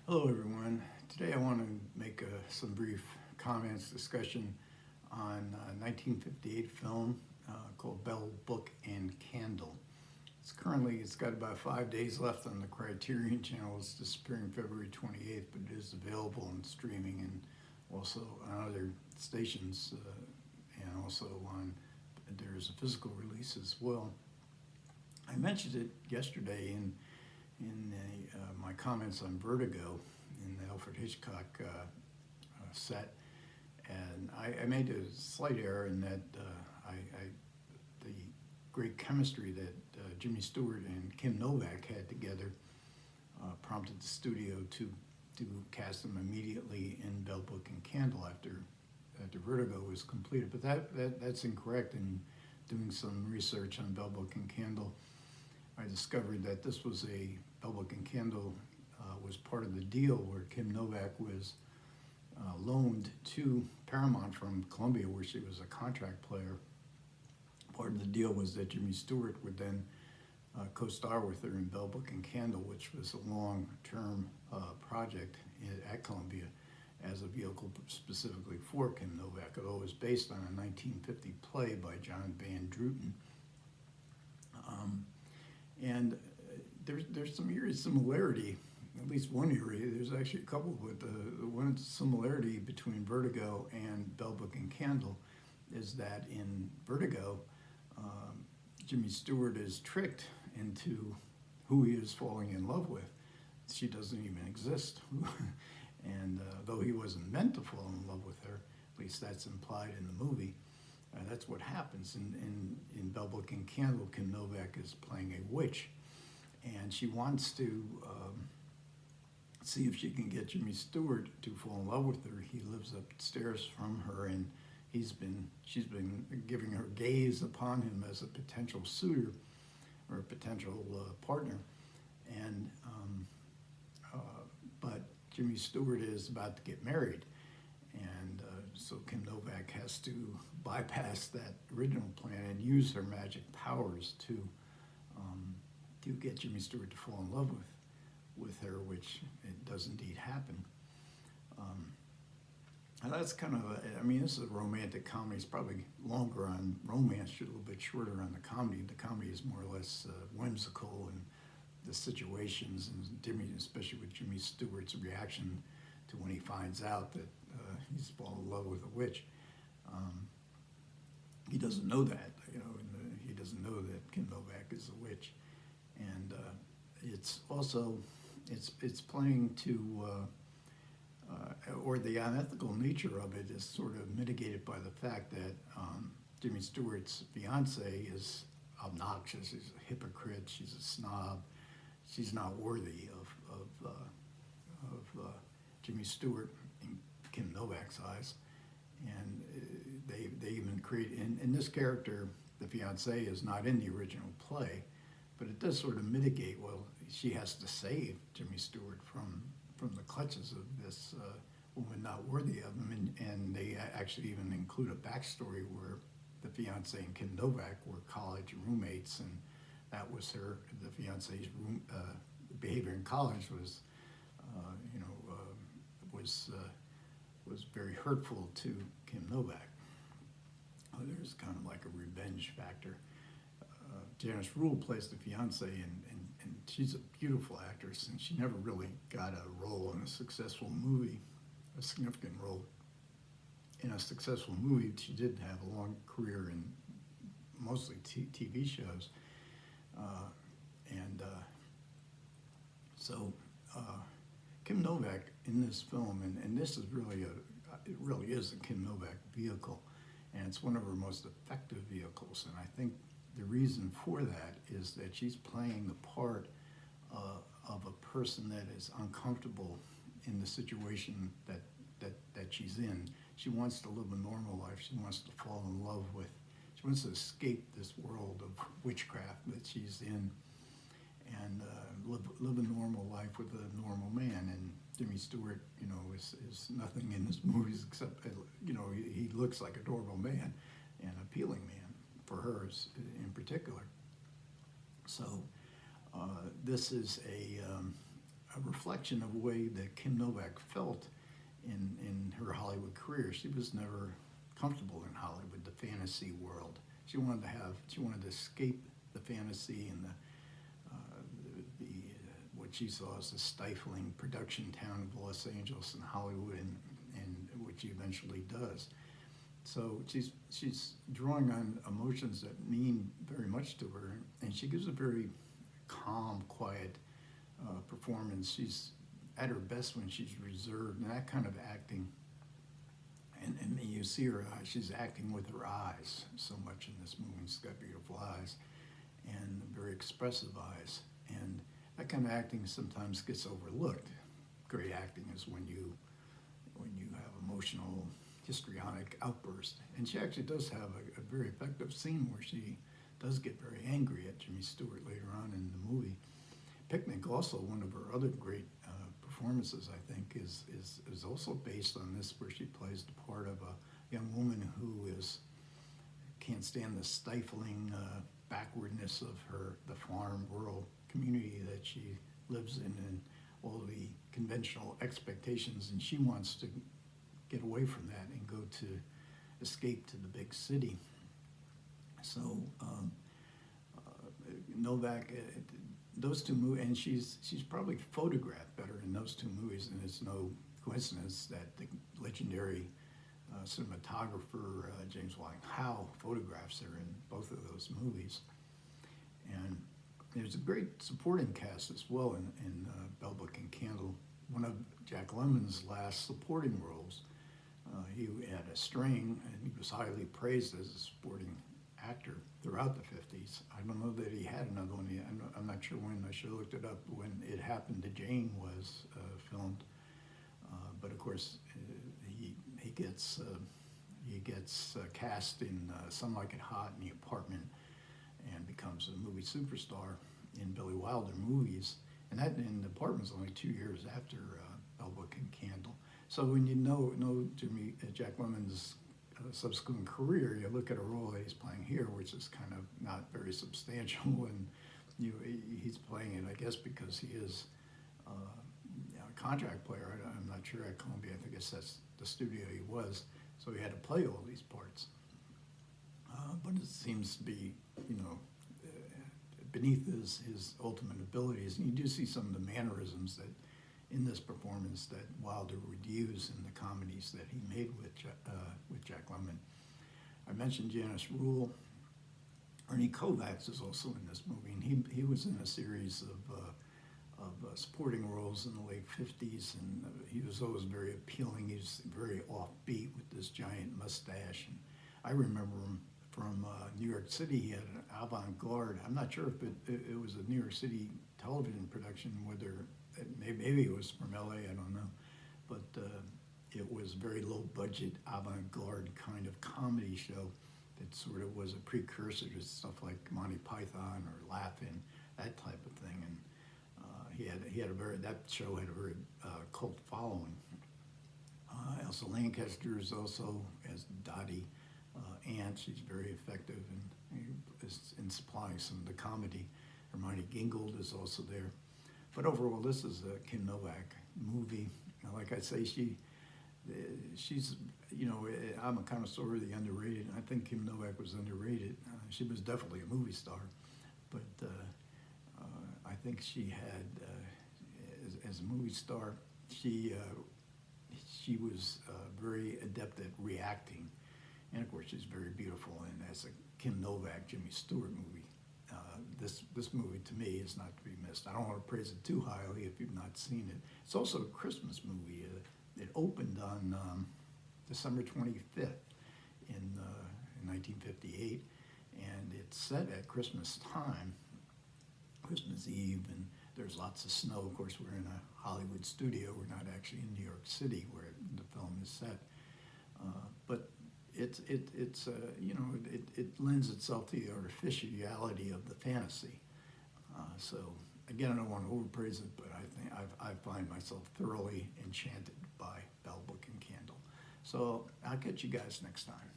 Hello everyone. Today I want to make some brief comments, discussion on a 1958 film called Bell, Book, and Candle. It's got about 5 days left on the Criterion channel. It's disappearing February 28th, but it is available on streaming and also on other stations and also there's a physical release as well. I mentioned it yesterday in my comments on Vertigo in the Alfred Hitchcock set, and I made a slight error in that the great chemistry that Jimmy Stewart and Kim Novak had together prompted the studio to cast them immediately in Bell, Book, and Candle after Vertigo was completed. But that's incorrect. In doing some research on Bell, Book, and Candle, I discovered that this was Bell, Book, and Candle was part of the deal where Kim Novak was loaned to Paramount from Columbia, where she was a contract player. Part of the deal was that Jimmy Stewart would then co-star with her in Bell, Book, and Candle, which was a long-term project at Columbia as a vehicle specifically for Kim Novak, although it was based on a 1950 play by John Van Druten. And there's some eerie similarity, at least one eerie. There's actually a couple, but the one similarity between Vertigo and Bell, Book, and Candle is that in Vertigo, Jimmy Stewart is tricked into who he is falling in love with. She doesn't even exist. And though he wasn't meant to fall in love with her, at least that's implied in the movie, that's what happens. In Bell, Book, and Candle, Kim Novak is playing a witch, and she wants to see if she can get Jimmy Stewart to fall in love with her. He lives upstairs from her, and she's been giving her gaze upon him as a potential suitor or a potential partner. And but Jimmy Stewart is about to get married, and so Kim Novak has to bypass that original plan and use her magic powers to get Jimmy Stewart to fall in love with her, which it does indeed happen. And that's kind of this is a romantic comedy. It's probably longer on romance, a little bit shorter on the comedy. The comedy is more or less whimsical, and the situations, and Jimmy, especially with Jimmy Stewart's reaction to when he finds out that he's fallen in love with a witch. He doesn't know that, and he doesn't know that Kim Novak is a witch, and it's also it's playing to or the unethical nature of it is sort of mitigated by the fact that Jimmy Stewart's fiance is obnoxious. She's a hypocrite. She's a snob. She's not worthy of Jimmy Stewart in Kim Novak's eyes, and they even create in this character, the fiance is not in the original play, but it does sort of mitigate. Well, she has to save Jimmy Stewart from the clutches of this woman not worthy of him, and they actually even include a backstory where the fiance and Kim Novak were college roommates, and that was the fiance's behavior in college was very hurtful to Kim Novak. There's kind of like a revenge factor. Janice Rule plays the fiance, and she's a beautiful actress, and she never really got a role in a successful movie, a significant role in a successful movie. She did have a long career in mostly TV shows. So Kim Novak in this film, and this is it really is a Kim Novak vehicle, and it's one of her most effective vehicles. And I think the reason for that is that she's playing the part of a person that is uncomfortable in the situation that she's in. She wants to live a normal life. She wants to fall in love with. She wants to escape this world of witchcraft that she's in, and live a normal life with a normal man. And Jimmy Stewart, is nothing in his movies except, he looks like a normal man, an appealing man for her in particular. So this is a reflection of the way that Kim Novak felt in her Hollywood career. She was never comfortable in Hollywood, the fantasy world. She wanted to escape the fantasy and what she saw as the stifling production town of Los Angeles and Hollywood, and what she eventually does. So she's drawing on emotions that mean very much to her, and she gives a very calm, quiet performance. She's at her best when she's reserved, and that kind of acting. And you see her eyes, she's acting with her eyes so much in this movie. She's got beautiful eyes and very expressive eyes. And that kind of acting sometimes gets overlooked. Great acting is when you have emotional, histrionic outbursts. And she actually does have a very effective scene where she does get very angry at Jimmy Stewart later on in the movie. Picnic, also one of her other great performances, I think, is also based on this, where she plays the part of a young woman who can't stand the stifling backwardness of the farm rural community that she lives in, and all the conventional expectations, and she wants to get away from that and go to escape to the big city. So Novak, those two movies, and she's probably photographed better in those two movies, and it's no coincidence that the legendary cinematographer James Wang Howe photographs her in both of those movies. And there's a great supporting cast as well in Bell, Book, and Candle. One of Jack Lemmon's last supporting roles. He had a string, and he was highly praised as a supporting actor throughout the 50s. I don't know that he had another one yet. I'm not sure when. I should have looked it up. When It Happened to Jane was filmed, but of course he gets cast in Some Like It Hot in The Apartment, and becomes a movie superstar in Billy Wilder movies. And that in The Apartment's only 2 years after Bell, Book, and Candle. So when you know Jack Lemmon's subsequent career, you look at a role that he's playing here, which is kind of not very substantial, and he's playing it, I guess, because he is a contract player. I'm not sure at Columbia. I guess that's the studio he was, so he had to play all these parts. But it seems to be, beneath his ultimate abilities, and you do see some of the mannerisms that in this performance that Wilder would use in the comedies that he made with Jack Lemmon. I mentioned Janice Rule. Ernie Kovacs is also in this movie, and he was in a series of supporting roles in the late 50s, and he was always very appealing. He was very offbeat with this giant mustache. And I remember him from New York City. He had an avant-garde. I'm not sure if it was a New York City television production, whether maybe it was from LA, I don't know, but it was very low budget, avant-garde kind of comedy show that sort of was a precursor to stuff like Monty Python or Laugh-In, that type of thing. And that show had a very cult following. Elsa Lanchester is also as Dottie Ant. She's very effective in supplying some of the comedy. Hermione Gingold is also there. But overall, this is a Kim Novak movie. Like I say, she's, I'm a connoisseur of the underrated. I think Kim Novak was underrated. She was definitely a movie star, but I think she had, as a movie star, she was very adept at reacting, and of course, she's very beautiful. And as a Kim Novak, Jimmy Stewart movie, this movie to me is not to be missed. I don't want to praise it too highly if you've not seen it. It's also a Christmas movie. It opened on December 25th in 1958, and it's set at Christmas time, Christmas Eve, and there's lots of snow. Of course, we're in a Hollywood studio. We're not actually in New York City where the film is set, but it lends itself to the artificiality of the fantasy. So again, I don't want to overpraise it, but I find myself thoroughly enchanted by Bell, Book, and Candle. So I'll catch you guys next time.